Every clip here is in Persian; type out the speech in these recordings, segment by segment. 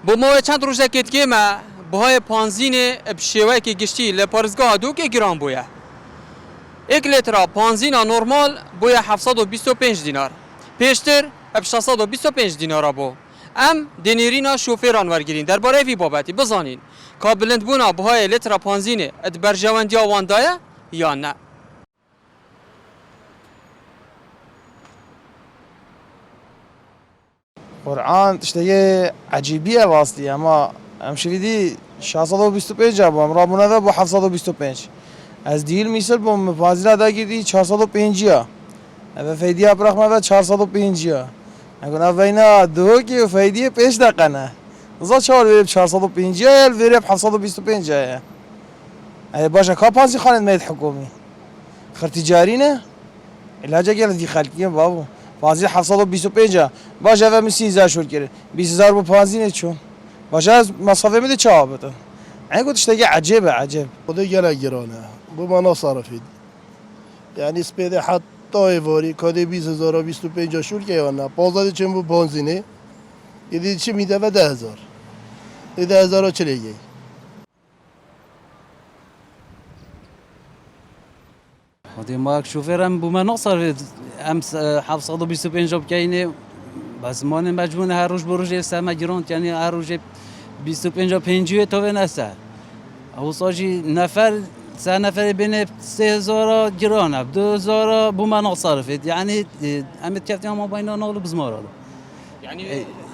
بو ما چند روزه کت که ما بهای پانزین بشیوه که گشتی لپارزگاه دو که گران بویه. یک لیتر پانزین نرمال بویه 725 دینار. پیشتر اب 625 دینار بو. ام دنیرینا شوفیران ورگیرین درباره وی بابتی بزانین که بلند بونا بهای لیتر پانزین ادبر جواندی آواندایه یا نه. قرآن تشتهی عجیبیه واسطی اما شویدی 625 بام رابونه ده با 725 از دیل میسل بام فاضله دا گیری 405 و فیدیا برخمه و 405 اگه اوینا دو که فیدی پیش دقنه زا 4 ویب 405 ال ویب 725 ای باشه کاپازی خانه مید حکومی خر تجاری نه علاجه گل دی خلقیه بابو فازی 725 باشه و 13000 شد کرد 20000 با پانزینه چون باشه از مصرف میده چه آبته این گفتش دیگه عجیبه عجیب خدا گله گرانه بو منا صرفید یعنی سپیده حتی ایواری کادی 20000 و 25 شد که یا نه 15 چون بو پانزینه یدی چی میده و 10000 10000 چلیه خودی مارک شوفرم بو من نصرف امس 725 بکینه بس ما مجبور هر روز بروج سما گرانت یعنی هر روز 25 50 تا نسه او ساجی نفر سه نفر بین 3000 گرانه 2000 بو من صرفت یعنی امت کفتی ما بین نقل بزمارا یعنی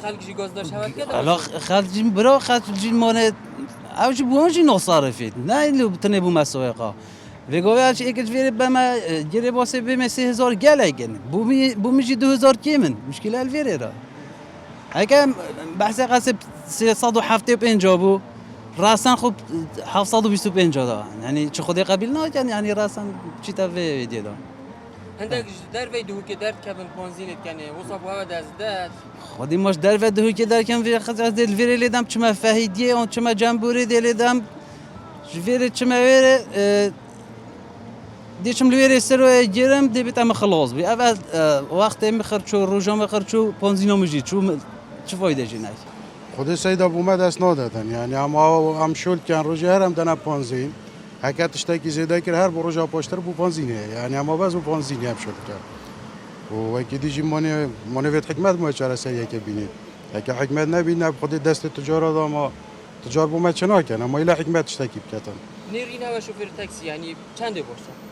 خلق جی گاز داشت هوت کرد الله خلق جی برا خلق جی مال اوج بوانجی نصرفت نه اللي بتني بو مسوقه وگویش اکت ویری بما گری واسه بما 3000 گلگن بومی جی 2000 کیمن مشکل الویری را اگه بحث قصب 375 بو راسن خوب 725 دا یعنی چه خودی قبیل نه یعنی راسن چی تا وی دیدم عندك در وی دو که در کبن پانزینت کنه وصف هوا دزدت خودی ماش در و دو که در کم وی خد از دل ویری لیدم چما فهیدیه اون چما جنبوری دیدم ویری چما ویری دیشم لیوری سر گیرم دیبت ام خلاص بی اول وقت ام خرچو روزام خرچو پانزینو میجی چه فایده جنای خود سید ابو مد اسنا دادن یعنی اما هم شول کن روزه هرم دنا پانزین حکایتش تا کی زیاده کر هر روزا پشتر بو پانزینه یعنی اما باز بو پانزینی هم شول کرد و اکی دیجی مانه وقت حکمت ما چرا سریع که بینید اگه حکمت نبینه خود دست تجارت اما تجار بو ما چنا کنه اما ایلا حکمتش تکیب کردن نیرینا و شوفر تاکسی یعنی چند باشه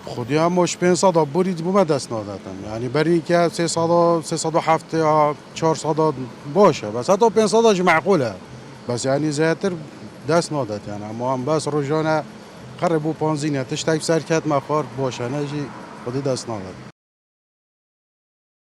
خودی هم مش 500 برید بوم دست ندادم یعنی برای اینکه 307 یا 400 باشه بس حتی 500 معقوله بس یعنی زیادتر دست نداد یعنی اما هم بس روزانه قرب 15 تشتاق سرکت مخار باشه نجی خودی دست نداد